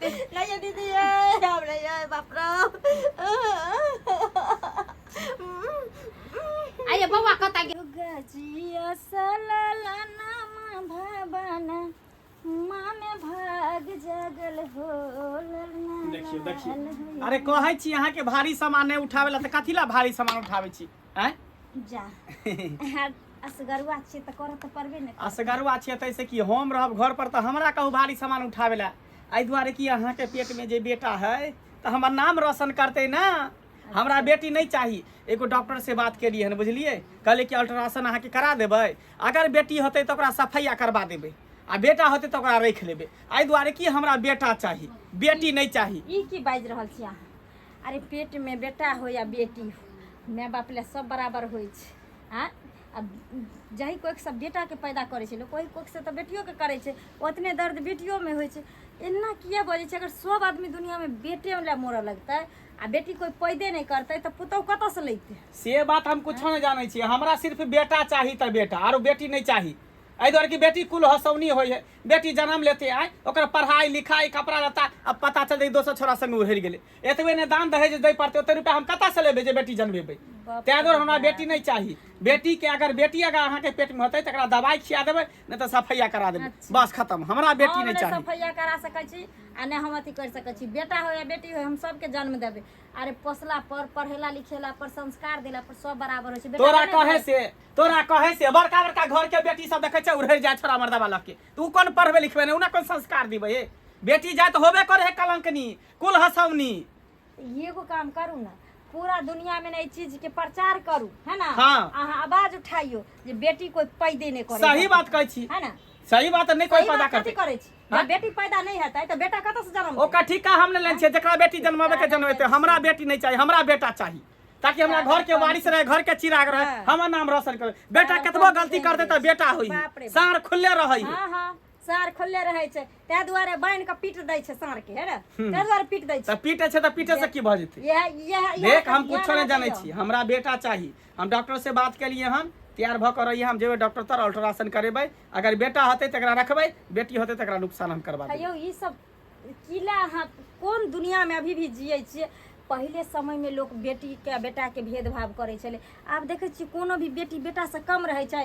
नहीं दीदी हमरे बाप रे आइए बउआ कता गे गजिया सललना भवना माने भाग जगल हो देखियो देखियो अरे कहै छी अहाँ के भारी सामान नहीं उठावेला त कथिला भारी सामान उठावे छी हैं जा असगरुआ छी त करत त परबे न असगरुआ छी त ऐसे की हम रहब घर पर त हमरा कहू भारी सामान उठावेला आई दुआरे की अहाँ के पेट में जे बेटा है त हमर नाम रोशन करते ना हमरा बेटी नहीं चाहिए एगो डॉक्टर से बात केलिए हन बुझलिए कहले कि अल्ट्रासाउंड अहाँ के करा देबै अगर बेटी होते त ओकरा सफाइया करवा देबै आ बेटा होते तो ओकरा रख लेबे आई दुआरे की हमरा बेटा चाहिए बेटी नहीं चाहिए ई की बाज रहल छी अहाँ अरे पेट में बेटा हो या बेटी हो माय बाप ले सब बराबर होइ छै हां अब जही कोई सब बेटा के पैदा करे छै कोई कोई से तो बेटियों के करे छै उतने दर्द बेटियों में होइ छै एना किया बोले छै अगर सब आदमी दुनिया में बेटे ले मोर लगतै आ बेटी कोई पैदे नहीं करते तो पुतौ कत से लेते से बात हम कुछ नहीं जाने छी हमरा सिर्फ बेटा चाहिए त बेटा आरो बेटी नहीं चाहिए आई द्वारे की बेटी कुल हसौनी होय है बेटी जन्म लेते आए ओकर पढ़ाई लिखाई कपड़ा लत्ता अब पता चल दोसर छोरा संग उहर गेले एतबे ने दान दहेज दे पड़ते ओते रुपया हम कता से लेबे जे बेटी जन्मेबे तै दुआरे हमरा बेटी नहीं चाहिए बेटी के अगर अहाँ के पेट में होते तकरा दवाई खिया देबे नहीं तो सफैया करा देबे बस खत्म हमरा बेटी नहीं चाहिए सफैया करा सकै छी आ ने हम अथी कर सकै छी बेटा हो या बेटी हो हम सब के जन्म देबे अरे पोसला पर पढ़ेला लिखेला पर संस्कार देला पर सब बराबर हो छै तोरा कहे से बड़का बड़का घर के बेटी सब देखे छै उड़ै जाय छोरा मर्दा वाला के तू कोन पढ़बे लिखबे ने उना कोन संस्कार दिबे बेटी जाय तो होबे करे है कलंकनी कुल हसौनी एगो काम करू ना पूरा दुनिया में नई चीज के प्रचार करू है ना हाँ। अहाँ आवाज उठाइयो जे बेटी कोई पैदे नहीं करे सही बात कहै छी है ना सही बात नहीं कोई पैदा करते करे छी जब बेटी पैदा नहीं हेतै तो बेटा कत से जन्म ओका ठीका हम ने लेन छै जकरा बेटी जन्मावे के जन्मेते हमरा बेटी नहीं चाहिए हमरा बेटा चाहिए ताकि हमरा घर के वारिस रहे घर के चिराग रहे हमर नाम रोशन करे बेटा कतबो गलती करते त बेटा होई सार खुले रहै हां हां सार खुले रहे छै तै दुआरे बाइन के पीट दै छै सार के है ना तै दुआरे पीट दै छै त पीटे छै त पीटे से की भ जेतै देख हम कुछ नहीं जानै छी हमरा बेटा चाहिए हम डॉक्टर से बात केलिए हम तैयार भ कर रहिए हम जेबे डॉक्टर तर अल्ट्रासाउंड करेबै अगर बेटा होते तकरा रखबै बेटी होते तकरा नुकसान हम करबा देबै यो ई सब किला हां कोन दुनिया में अभी भी जियै छियै पहले समय में लोग बेटी के बेटा के भेदभाव करे छले आब देखे छी कोनो भी बेटी बेटा से कम रहे छै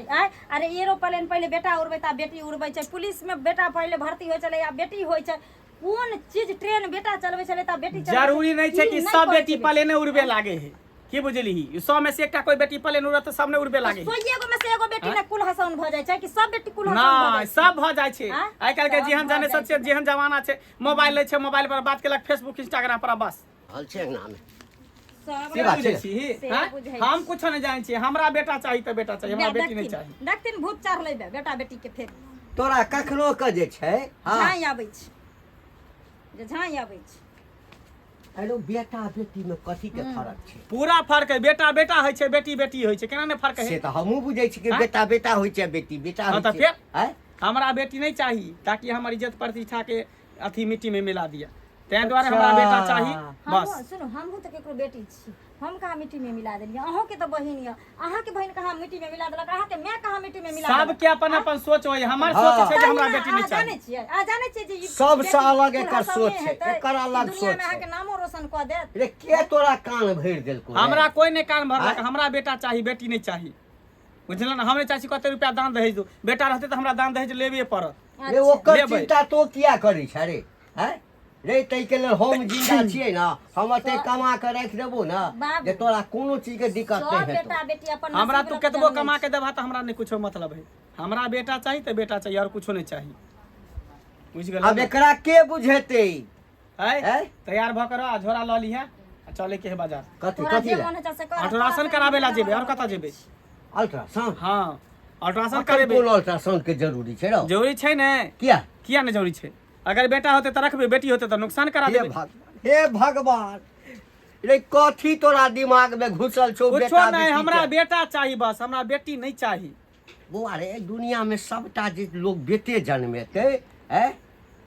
अरे एरोप्लेन पहले बेटा उड़बै ता बेटी उड़बै छै पुलिस में बेटा पहले भर्ती होय छले या बेटी होय छै कोन चीज ट्रेन बेटा चलबै छले ता बेटी चलबै जरूरी नहीं छै कि सब बेटी प्लेन उड़बे लागे है की बुझली 100 में से एकटा कोई बेटी प्लेन उड़त त सब ने उड़बे लागे तो एगो में से एगो बेटी ने कुल हसन भ जाय छै कि सब बेटी कुल हसन भ ना सब भ जाय छै आइ काल के जेहन जाने सच जेहन जमाना छै मोबाइल ले छै मोबाइल पर बात केलक फेसबुक इंस्टाग्राम पर बस हल छै नाम से बात छै हम कुछ नहीं जानै छी हमरा बेटा चाहिए त बेटा चाहिए हमरा बेटी नहीं चाहिए देखतिन भूत चार लेबे बेटा बेटी के फेर तोरा कखनो के जे छै झाई आबै छै जे झाई आबै छै हेलो बेटा बेटी में कथी के फर्क छै पूरा फर्क है बेटा बेटा होय छै बेटी बेटी होय छै केना ने फर्क है से त हमहु बुझै छी कि बेटा बेटा होय छै बेटी बेटा होय त छै फिर हमरा बेटी नहीं चाहिए ताकि हमर इज्जत प्रतिष्ठा के अथी मिट्टी में मिला दिया तै द्वारे हमरा बेटा चाहिए बस सुनो हमहु त केकरो बेटी छी हम कहाँ मिट्टी में मिला देलिए अहों के त बहिन य अहाँ के बहिन कहाँ मिट्टी में मिला देलक अहाँ के मैं कहाँ मिट्टी में मिला सब के अपन अपन सोच होय हमर सोच छै जे हमरा बेटी नहीं चाहिए जाने छियै आ जाने छियै जे सब से अलग एकर सोच छै एकर अलग सोच दुनिया में छै अहाँ के नामो रोशन क देत रे के तोरा कान भर देलको हमरा कोई नहीं कान भरलक हमरा बेटा चाहिए बेटी नहीं चाहिए बुझल ना हमरे चाची कते रुपया दान दहेज दो बेटा रहते त हमरा दान दहेज लेबे पड़त रे ओकर चिंता तो किया करै छै रे हैं रे तै के लेल हम जिंदा छियै ना हम एते कमा के राख देबो ना जे तोरा कोनो चीज के दिक्कत नहीं हेतौ बेटा बेटी अपन हमरा तू केतबो कमा के देबा त हमरा नहीं कुछो मतलब है हमरा बेटा चाहिए त बेटा चाहिए और कुछो नहीं चाहिए बुझ गेल अब एकरा के बुझेतै है तैयार भ कर झोरा ल ली है चले के है बाजार कथी कथी अल्ट्रासाउंड करावे ला जेबे और कता जेबे अल्ट्रासाउंड हां अल्ट्रासाउंड करेबे कोन अल्ट्रासाउंड के जरूरी छै रो जरूरी छै ने किया नहीं जरूरी छै अगर बेटा होते त रखबे बेटी होते त नुकसान करा देबे हे भगवान रे कथी तोरा दिमाग में घुसल छौ बेटा कुछो नहीं हमरा बेटा चाहिए बस हमरा बेटी नहीं चाहिए बौआ रे दुनिया में सबटा जे लोग बेटे जन्मेते हैं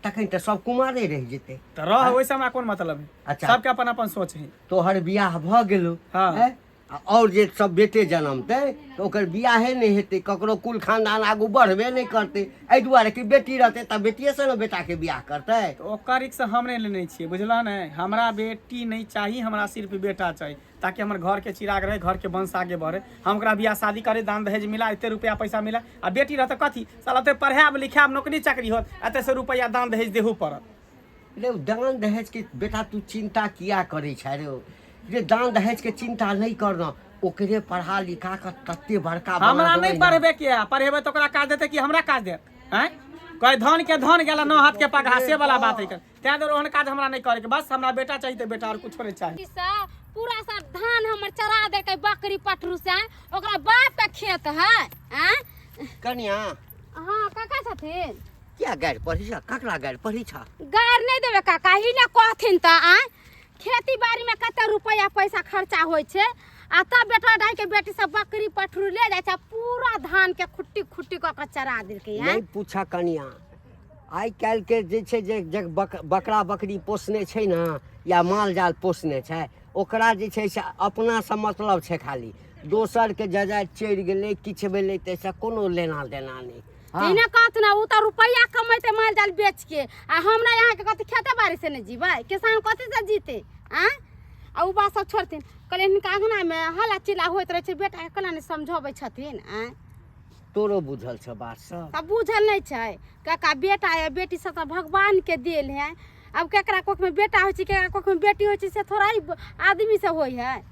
तखन त सब कुमारे रह जेते त रह ओइसे हमरा कोन मतलब है अच्छा सबके अपन अपन सोच है तोहर बियाह भ गेलो हाँ। हैं और जे सब बेटे जन्मते तो ओकर बियाहे नहीं हेतै, ककरो कुल खानदान आगू बढ़बे नहीं करते। एहि दुआरे कि बेटी रहते तब बेटिए से ने बेटा के बियाह करते। तो ओकर रिक्स हम नहीं लेने छियै, बुझल ने। हमरा बेटी नहीं चाहिए, हमरा सिर्फ बेटा चाहिए, ताकि हमर घर के चिराग रहे, घर के वंश आगे बढ़े। हम ओकरा बियाह शादी करे, दान दहेज मिला, एते रुपया पैसा मिला। आ बेटी रहते कथी, साला ओते पढ़ाब लिखाब, नौकरी चाकरी होत, एते से रुपया दान दहेज देहू पड़त। रे दान दहेज के बेटा तू चिंता किया करे छै रे? जे दान दहेज के चिंता नहीं करना, ओकरे पढ़ा लिखा कर तत्ते बड़का हमरा नहीं पढ़बे किया, पढ़ेबे तो ओकरा काज देते कि हमरा काज देत हैं? कोई धन के धन गेला, नौ हाथ के पगहा, से वाला बात है। तै दर ओहन काज हमरा नहीं करे के, बस हमरा बेटा चाहिए तो बेटा, और कुछ नहीं चाहिए। पूरा सा धान हमर चरा दे के बकरी पटरू से, ओकरा बाप के खेत है। हैं कन्या हां काका छथिन क्या गाड़ पढ़ी छ? ककरा गाड़ पढ़ी छ? गार नहीं देबे काका, ही ना कहथिन त आ खेती बाड़ी में कते रुपया पैसा खर्चा होय छे, आ तब बेटा डाई के बेटी सब बकरी पटरू ले जाय छ, पूरा धान के खुट्टी खुट्टी क के चरा देल के। नहीं पूछा कन्या, आइ काल के जे छै जे बकरा बकरी पोसने छै ना, या माल जाल पोसने छै, ओकरा जे छै से अपना से मतलब छै खाली। दोसर के जजाय चढ़ि गेलै, किछ भेलै तैसे कोनो लेना देना नहीं। इने कहत ना उ त रुपया कमाइते माल जाल बेच के, आ हमरा यहाँ के कथि खेते बाड़ी से नहीं जीबै, किसान कथि से जीते? आ उ बात सब छोड़थिन, कहले हिनका अंगना में हल्ला चिल्ला होइत रहे छै, बेटा के केना नहीं समझाबै छथिन। तोरो बुझल छ बात सब? तब बुझल नहीं छै काका, बेटा है बेटी सब तो भगवान के देल है। अब केकरा कोख में बेटा होय छै, केकरा कोख में बेटी होय छै, से थोड़ा ही आदमी से होय है।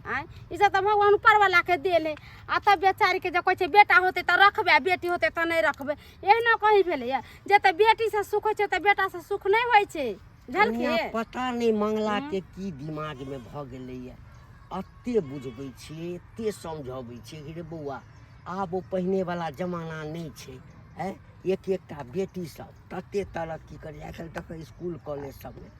ई सब तो भगवान ऊपर वाला के देल है। आ तब बेचारी के जे कहै छै बेटा होते तो रखबे, बेटी होते तो नहीं रखबे, एहनो कहीं भेलै है। जे त बेटी से सुख होय छै त बेटा से सुख नहीं होय छै, झलके। पता नहीं मंगला के की दिमाग में भ गेलै, अत्ते बुझबै छियै, एत्ते समझबै छियै रे बौआ, आब ओ पहिने वाला जमाना नहीं छै। एक एकटा बेटी सब तत्ते तरक्की करे, आइ काल्हि तक स्कूल कॉलेज सब में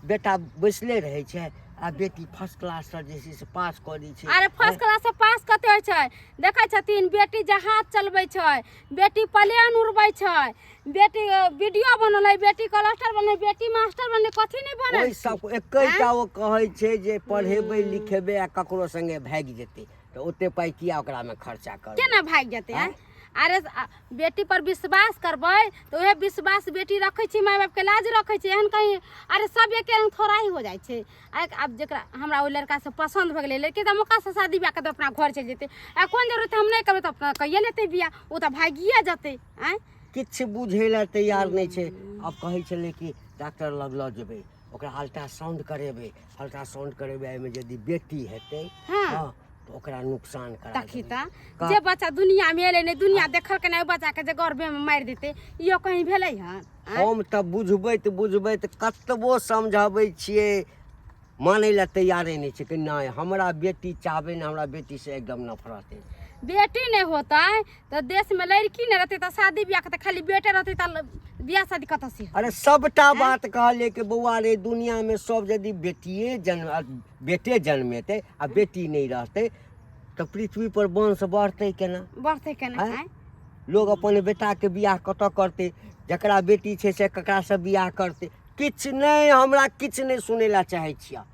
बेटा बैसले रहे छै, आ बेटी फर्स्ट क्लास से जे छै से पास करै छै। अरे फर्स्ट क्लास से पास कते होय छै, देखै छथिन बेटी जहाज चलबै छै, बेटी प्लेन उड़बै छै, बेटी वीडियो बनलै, बेटी कलेक्टर बनलै, बेटी मास्टर बनलै, कथि नहीं बनल? ओइ सब एकैटा ओ कहै छै जे पढ़ेबै लिखेबै आ ककरो संगे भागि जेतै, तो ओते पाई किया ओकरा में खर्चा करबै? केना भाग जेतै? अरे बेटी पर विश्वास करबै तो उहे विश्वास बेटी रखै छी, माय बाप के लाज रखै छी। एहन कहीं अरे सब एक थोड़ा ही हो जाय छै। अब जेकरा हमरा ओ लड़का से पसंद भ गेलै, लड़की त मौका से शादी ब्याह के तो अपना घर चलि जेतै, आ कोन जरूरत हम नहीं करबै तो अपना कहिए लेतै बियाह, ओ त भागिए जेतै। किछ बुझै ला तैयार नहीं छै। अब कहै छलै कि डॉक्टर लग ल जेबै, ओकरा अल्ट्रासाउंड करेबै, अल्ट्रासाउंड करेबै, एहिमे यदि बेटी हेतै हाँ तो ओकरा नुकसान करा देखी त जे बच्चा दुनिया में एले नहीं, दुनिया देखल के नहीं, बच्चा के जे गर्भे में मार देते, इहो कहीं भेलै हन? हम त बुझबै त कतबो समझाबै छियै, मानै ला तैयारे नहीं छै कि नहीं हमरा बेटी चाहबै ने, हमरा बेटी से एकदम नफरत है। बेटी नहीं होता तो देश में लड़की नहीं रहती तो शादी ब्याह के खाली बेटे रहती तो ब्याह शादी कत से? अरे सबटा बात कहले कि बौआ रे, दुनिया में सब यदि बेटे जन्मेते आ बेटी नहीं रहते तो पृथ्वी पर वंश बढ़ते केना? बढ़ते केना? लोग अपन बेटा के बियाह कत करते, जकरा बेटी छै से ककरा से बियाह करते? किछ नहीं, हमरा किछ नहीं सुनै ला चाहे छिया।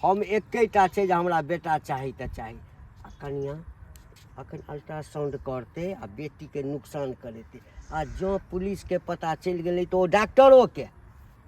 हम एकेटा छै जे हमरा बेटा चाही त चाही। आ कनिया अखन अल्ट्रासाउंड करते आ बेटी के नुकसान करेते, आ जो पुलिस के पता चल गेलै तो डॉक्टरो के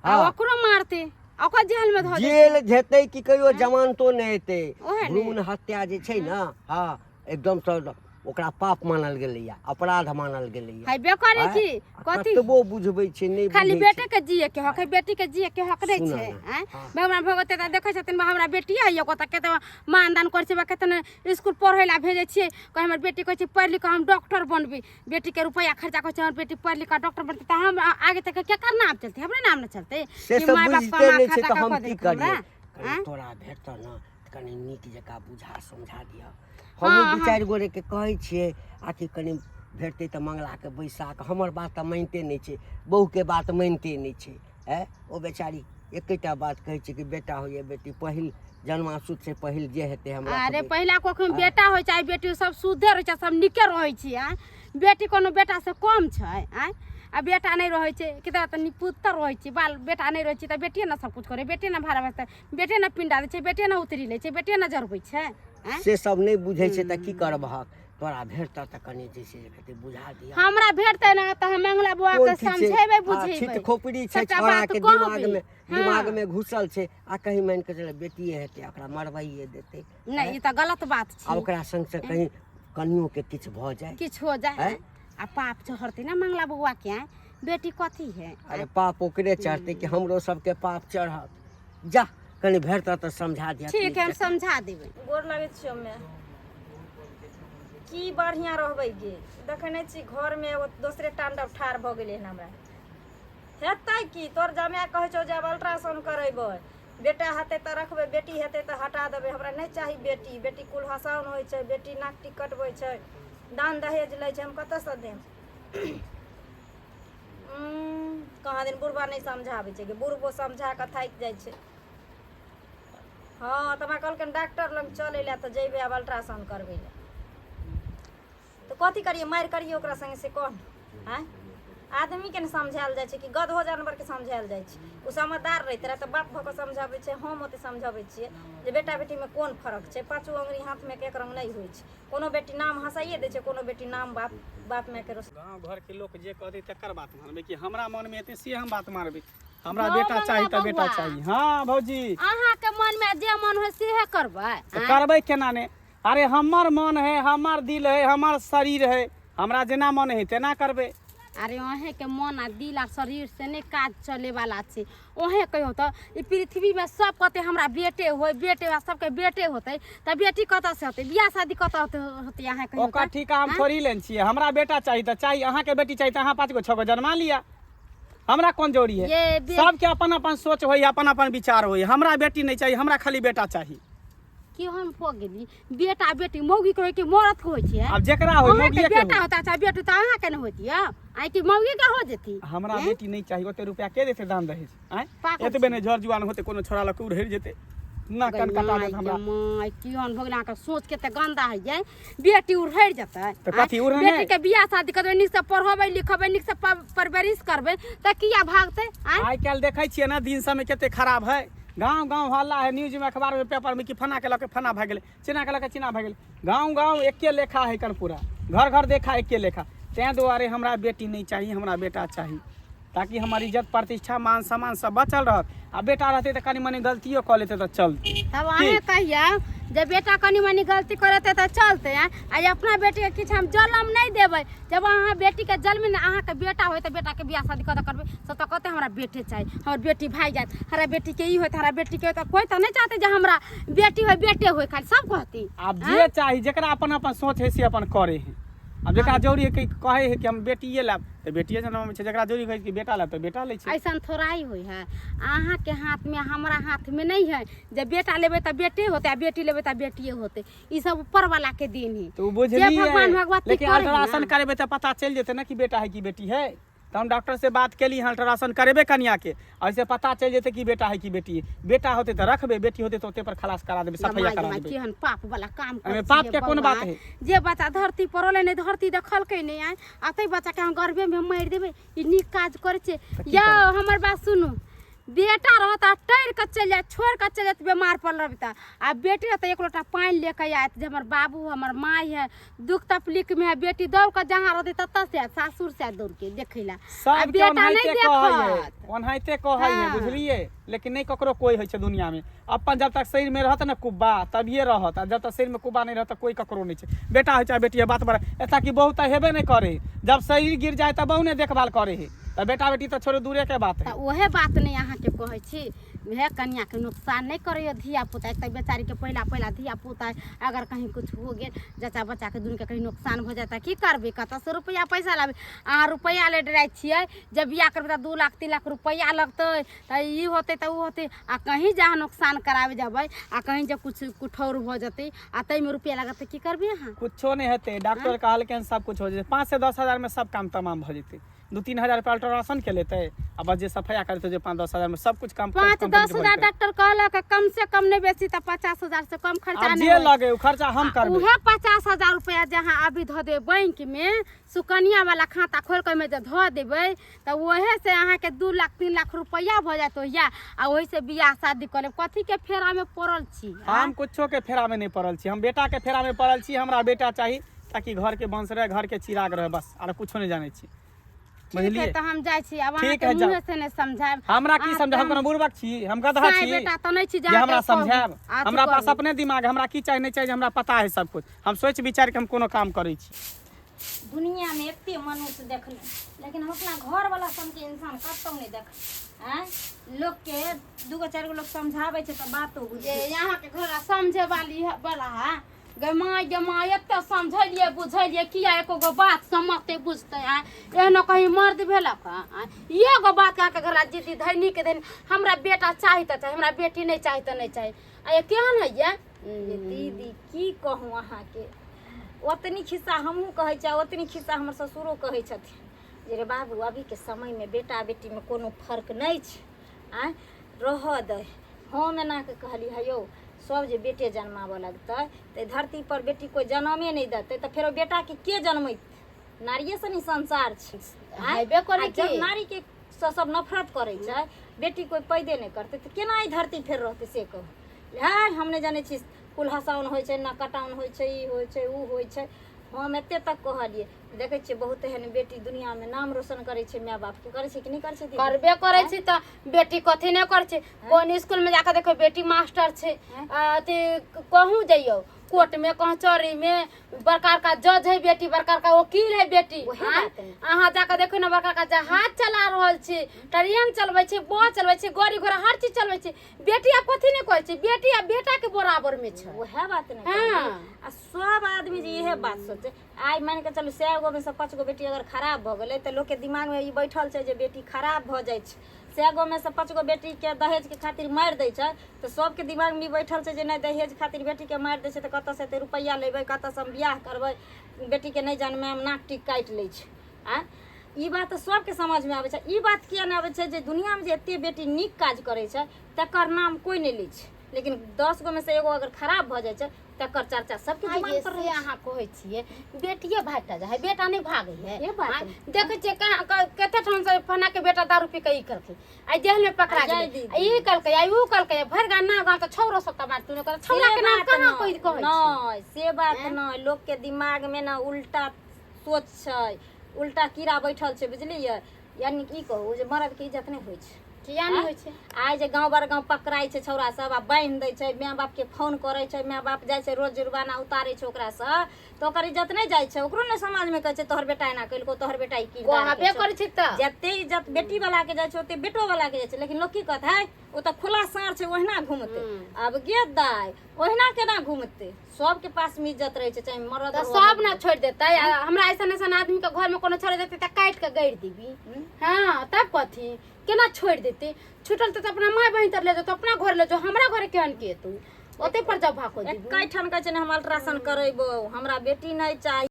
ओकरो मारते, ओकर जेल में धो देते। जेल जेतै कि कहियो जमानतो नहीं हेतै। ओहे ने। भ्रूण हत्या जे छै ना, हाँ एकदम से ओकरा पाप मानल गेलैया, अपराध मानल गेलैया। हाय बेकारे की कथि कतबो बुझबै छै नहीं, खाली बेटे के जिए के हक, बेटी के जिए के हक नहीं सुना छै। ना, भगवान भगवती त देखै छथिन हमरा बेटी है, एगो त केते मानदान करै छै, केतने स्कूल पढ़ै ला भेजै छियै, कह हमर बेटी कहै छै पढ़ लिख हम डॉक्टर बनबी, बेटी के रुपया खर्चा करै छै, हमर बेटी पढ़ लिख डॉक्टर बनतै, त हम आगे तक केकर नाम चलतै? हमरे नाम न चलतै? से कि सब माय बाप बुझते नहीं छै खाता तो हम कऽ की देत करिए? हमरा? तोरा भेट ना कनी नीक जका बुझा समझा दिया। हम दू चारि गोरे के कहै छियै, आखिर कनी भेटतै त मंगला के बैसा के, हमर बात त मानिते नहीं छै, बहू के बात मानिते नहीं छै। ओ बेचारी एकेटा बात कहै छै कि बेटा हो या बेटी, पहिल जन्माशुद्ध से पहिल जे हेतै हमरा। अरे पहिला कोखम बेटा होय चाहे बेटी, सब शुद्धे रहै छै, सब नीके रहै छै। बेटी कोनो बेटा से कम छै? आ बेटा नहीं रहे छै कि त निपुत्र रहे छै, बाल बेटा नहीं रहे छै त बेटिए न सब कुछ करे, बेटे न भाड़ा बसता, बेटे न पिंडा दे छै, बेटे न उतरी ले छै, बेटे न जरबै छै। से सब नहीं बुझे छै त की करबहक तोरा भेटत त कनी जे छै कते बुझा दिया हमरा भेटतै ना त हम मंगला बुआ के समझेबै बुझेबै छिट खोपड़ी छै सबटा छोरा बात के कहबै। दिमाग में घुसल छै आ कहीं मान के चले बेटिए हेतै ओकरा मरवाइए देतै नहीं ई त गलत बात आ छै ओकरा संग से कहीं कनियो के किछ भ जाए किछ हो जाए आ पाप चढ़तै ना मंगला बुआ के बेटी कथी है अरे पाप ओकरे चढ़ते कि हमरो सबके पाप चढ़त जा कनी भेटत त समझा दिया ठीक है हम समझा देबै गोर लगै छियै हमे की बढ़िया रहबै गे देखै नहि छी घर में एगो दोसरे तांडव ठाढ़ भऽ गेलै हन हमरा हेतै की तोर जमाय कहै छौ जे अल्ट्रासाउंड करेबै बेटा हेतै तऽ रखबै बेटी हेतै तऽ हटा देबै हमरा नहीं चाही बेटी बेटी कुल हसाउन होइ छै बेटी नाक टिक कटबै छै दान दहेज लै छै हम कतऽसँ देब कहाँ दिन बुढ़बा नहीं समझाबै छै कि बुढ़बो समझा कऽ थाकि जाइ छै हाँ तऽ हमरा कहलकै डॉक्टर लग चलै लए तऽ जेबै आब अल्ट्रासाउंड करबै लए तो कथी करिए मारि करिए ओकरा संगे से कौन हैं आदमी के ने समझायल जाइ छै कि गधो जानवर के समझायल जाइ छै ओ समझदार रहित रहे तऽ बाप भऽ कऽ समझाबै छै हम ओते समझाबै छियै जे बेटा बेटी में कोन फर्क छै पाँचो अंगुरी हाथ में एक रंग नहीं होइ छै कोनो बेटी नाम हंसाइए दै छै कोनो बेटी नाम बाप में के गाँव घर के लोग जे कहते तकर बात मानबे कि हमरा मन में एते से हम बात मारबे हमरा बेटा चाहिए त बेटा चाहिए हाँ भौजी अहाँ के मन में जे मन हो से करबै तो करबै केना ने अरे हमर मन है हमर दिल है हमर शरीर है हमरा जेना मन है तेना करबै अरे अहे के मन आ दिल आ शरीर से नहीं काज चले वाला छै ओहे कहियो तो ई पृथ्वी में सब कहते हमरा बेटे होय बेटे सबके बेटे होते त बेटी कतऽ से होते बियाह शादी कतऽ होते अहाँ कहियो ओकर ठीका हम थोड़ी लेन छियै हमरा बेटा चाहिए त चाहिए अहाँ के बेटी चाहिए त अहाँ 5 गो 6 गो जन्मा लिया हमरा कौन जोड़ी है सबके अपन अपन सोच होई अपन अपन विचार होई हमरा बेटी नहीं चाहिए हमरा खाली बेटा चाहिए कि हम हो गेली बेटा बेटी मौगी कहे कि मरद होइ छै अब जेकरा होई मौगी के बेटा होता अच्छा बेटी त अहाँ के न होती आई कि मौगी का हो जेती हमरा बेटी नहीं चाहिए ओते रुपया के देते दान दहेज आय पागल एतबे ने झर जुआन होते कोनो छोरा लक उड़ि जेते ना कन कटा दे हमरा माय किहन भगला के सोच के त गंदा है जाय बेटी उड़हर जतै तो कथी उड़हने बेटी के बियाह शादी करबै नीक से पढ़बै लिखबै नीक से परवरिश करबै त किया भागतै आइ काल देखै छियै ना दिन समय केते खराब है गाँव गाँव हल्ला है न्यूज में अखबार में पेपर में कि फना के लके फना भाग गेलै चिना के लके चिना भाग गेलै गाँव गाँव एके लेखा है कन पूरा घर घर देखा एके लेखा तैं दुआरे हमरा बेटी नहीं चाहिए हमरा बेटा चाहिए ताकि हमारी इज्जत प्रतिष्ठा मान सम्मान सब बचल रहत आ बेटा रहते तो कनी मनी गलतियों कर लेते तो चलते तब अहे कहिया जब बेटा कनी मनी गलती करते तो चलते आ अपना बेटी के किछ हम जन्म नहीं देबै जब अहाँ बेटी के जन्म में अहाँ के बेटा होय त बेटा के बियाह शादी कत करबै सब त कहते हमरा बेटे चाहिए हमर बेटी भाई जात हमरा बेटी के ई होय त हमरा बेटी के त कोई त नहीं चाहते जे हमरा बेटी होय बेटे होय खाली सब कहती अब जे चाहिए जेकरा अपन अपन सोच है से अपन करे है अब जेकरा जरूरी है कि कहे है कि हम बेटिए लाब तो बेटिए जन्म में छै जेकरा जरूरी है कि बेटा लाब तो बेटा ले छै ऐसा थोड़ा ही होई है अहाँ के हाथ में हमरा हाथ में नहीं है जब बेटा लेबे त बेटे होते आ बेटी लेबे त बेटिए होते ई सब ऊपर वाला के दिन है तो बुझलिए भगवान भगवती लेकिन अल्ट्रासाउंड करेबे तो पता चल जेते ना कि बेटा है कि बेटी है तो हम डॉक्टर से बात केली अल्ट्रासाउंड करेबे कन्या के ऐसे पता चल जेते कि बेटा है कि बेटी है बेटा होते तो रखबे बेटी होते तो ओते पर खलास करा देबे सफाई करा देबे केहन पाप वाला काम एमे पाप के कोन बात है जे बच्चा धरती पर रहले नहीं धरती देखलकै नहीं आय अतै बच्चा के हम गर्भे में मार देबे ई नीक काज करे छे या हमर बात सुनु बेटा रहता टैर के चल जाए छोड़ के चल जाए बीमार पड़ रहता आ बेटी रहता एक लोटा पानी लेके आयत जे हमर बाबू हमर माई है दुख तकलीफ में है बेटी दौड़ के जहाँ रहते तत से सासुर से दौड़ के देखैला सब बेटा नहीं देखत ओनहाइते कहै है बुझलिए लेकिन नहीं ककरो कोई है दुनिया में अपन जब तक शरीर में रहत ना कुब्बा तभिए रहत जब तक शरीर में कुब्बा नहीं रहता कोई ककरो नहीं है बेटा है चाहे बेटी है बात बड़ा ऐसा कि बहुत हेबे नहीं करे जब शरीर गिर जाए तब बहु ने देखभाल करे है तो बेटा बेटी तो छोड़ो दूरे के बात है ओहे बात नहीं अहाँ के कहै छी वह कन्या के नुकसान नहीं करियो धिया पुता एक बेचारी के पहला धिया पुता अगर कहीं कुछ हो गए जचा बच्चा के दुनू के कहीं नुकसान हो जाता की करबे कत से रुपया पैसा लाबे अहाँ रुपया ले डराइ छियै जब बियाह करबे 2 लाख 3 लाख रुपया लगते तो ई होते तो उ होते आ कहीं जहाँ नुकसान करावे जबै आ कहीं जब कुछ कुठौर हो जते आ तई में रुपया लगते की करबे अहाँ कुछो नहीं हेते डॉक्टर कहल के सब कुछ हो जते 5 से 10 हजार में सब काम तमाम भ जते 2-3 हजार रुपया अल्ट्रासाउंड के लेते अब बस जे सफाया करते जो 5-10 हजार में सब कुछ काम 5-10 हजार डॉक्टर कहलक कम से कम नहीं बेसी तो 50 हजार से कम खर्चा अब नहीं जे लगे उ खर्चा हम करबे। उहे 50 हजार रुपया जहाँ अभी धो दे बैंक में सुकन्या वाला खाता खोल के में धो देबै तो वहे से अहाँ के 2 लाख 3 लाख रुपया भ जात या आ वही से बियाह शादी करे कथी के फेरा में पड़ल छी। हम कुछो के फेरा में नहीं पड़ल छी, हम बेटा के फेरा में पड़ल छी। हमरा बेटा चाहिए ताकि घर के वंश रहे, घर के चिराग रहे, बस और कुछो नहीं जाने छी। ठीक है तो हम जाय छी अब अहाँ ठीक के है, जाओ। मुंह से नहीं समझाएब हमरा की समझ, हम कोनो बुड़बक छी, हम गधा छी बेटा तो नहीं छी जे हमरा समझाएब। अथी हमरा पास करू। अपने दिमाग, हमरा की चाहिए नहीं चाहिए हमरा पता है सब कुछ। हम सोच विचार के हम कोनो काम करै छी। दुनिया में एते मनुष्य देखले लेकिन हम अपना घर वाला सन के इंसान कतौ नहीं देख हैं। लोग के 2-4 गो लोग समझावे छे त बातो जे बुझे। यहाँ के घर समझे वाला है गमाई एते समझलिए बुझलिए किया एको गो बात समझते बुझते हैं एहनो कहीं मर्द भेलक ये गो बात का घर जिद्दी धैनी के दिन हमरा बेटा चाहिए तो हमरा बेटी नहीं चाहिए तो नहीं चाहिए आ केहन है ये ये दीदी की कहूँ अहाँ के ओतनी खिस्सा हमहूँ कहै छै, ओतनी खिस्सा हमर ससुरो कहै छथिन जे रे बाबू अभी के समय में बेटा बेटी में कोनो फर्क नहीं छै, आ रह दे। हम एना के कहली है यौ सब जे बेटे जन्माबऽ लगतै तऽ धरती पर बेटी कोई जन्मे नहीं देतै तऽ फेर बेटा के जन्मैत। नारिये से नहीं संसार छै, हेबे करै जब की। नारी के सब नफरत करै छै बेटी कोई पैदे नहीं करतै तऽ केना ई धरती फेर रहतै से कहू। है हम नहीं जानै छी कुल हसाउन होइ छै, ना कटाउन होइ छै, ई होइ छै, ऊ होइ छै। हम एते तक कहलिए देखे छियै बहुत एहन बेटी दुनिया में नाम रोशन करे छै, माय बाप के करे छै कि नहीं करे छै दीदी? करबे करे छी तो बेटी कथी नहीं करे छै। कोन स्कूल में जाकर देखो बेटी मास्टर छै, अथी कहूँ जइयो कोर्ट में कचहरी में बड़का का जज है बेटी, बड़का का वकील है बेटी। अहाँ जाकर देखो ना बड़का का जहाज चला रहल छै, ट्रेन चलबै छै, बस चलबै छै, गाड़ी घोड़ा हर चीज चलबै छै। बेटी आब कथी नहीं करे छै, बेटी आ बेटा के बराबर में छै। वह बात नहीं हाँ। आ सब आदमी जे इहे बात सोचे आई मान के चलू 100 गो में से 5 गो बेटी अगर खराब भ गेलै तऽ लोग के दिमाग में ई बैठल छै जे बेटी खराब भ जाइ छै। 100 गो में से 5 गो बेटी के दहेज के खातिर मार दै छै तऽ सबके दिमाग में बैठल छै जे नहीं दहेज खातिर बेटी के मार दै छै तऽ कतऽ से एते रुपैया लेबै, कतऽ से हम बियाह करबै, बेटी के नहीं जानमे हम नाक टिक काटि लै छै। आ ई बात तऽ सबके समझ में आबै छै। ई बात किया नहीं आबै छै जे दुनिया में जे एते बेटी नीक काज करै छै तकर नाम कोई नहीं लै छै, लेकिन 10 गो में से एगो अगर खराब भ जाइ छै तकर चर्चा सबके दिमाग पर रहै छै। अहाँ कहै छियै बेटिए भागता जाइ है, बेटा नहीं भागे है। ये बात हाँ, देखे छियै कते ठाम से फना के बेटा दारू पी के ई करके आ जेल में पकड़ा जाय गेलै, दीदी। ई करके आ ऊ करके भर गाना गांव के छौरो सब तमार तूने कर छौरा के नाम कहां कोई कहै छै। नहीं से बात नहीं, लोग के दिमाग में ना उल्टा सोच छै, उल्टा कीड़ा बैठल छै बुझलियै। यानी की कहू जे मर्द के इज्जत नहीं होइ छै। किया नहीं होइ छै? आइ जे गाँव बर गाँव पकड़ाइ छै छौरा सब आ बांधि दै छै, माय बाप के फोन करे छै, माय बाप जाइ छै रोज जुर्माना उतारे छै ओकरा से तो ओकर इज्जत नहीं जाइ छै। ओकरो ने समाज में कहै छै तोहर बेटा एना कइलको, तोहर बेटा ई की कहबे करै छै त जते इज्जत बेटी वाला के जाइ छै ओते बेटो वाला के जाइ छै। लेकिन लोग की कहत है ओ त खुला साँड़ छै ओहिना घूमते। अब गे दाय ओहिना केना घूमते? सबके पास में इज्जत रहे छै चाहे मर्द तो हो सब ना छोड़ देता है। हमरा ऐसा ऐसा आदमी के घर में कोनो छोड़ देते त काट के गाड़ देबी। हाँ तब कथी केना छोड़ देते? छूटल तो अपना माय बहिन तर ले जो, तो अपना घर ले जो, हमरा घर केहन के तू ओते पर जब भाको देबी। एक ठान कहै छै ने हम अल्ट्रासाउंड करेबो, हमरा बेटी नहीं चाहिए।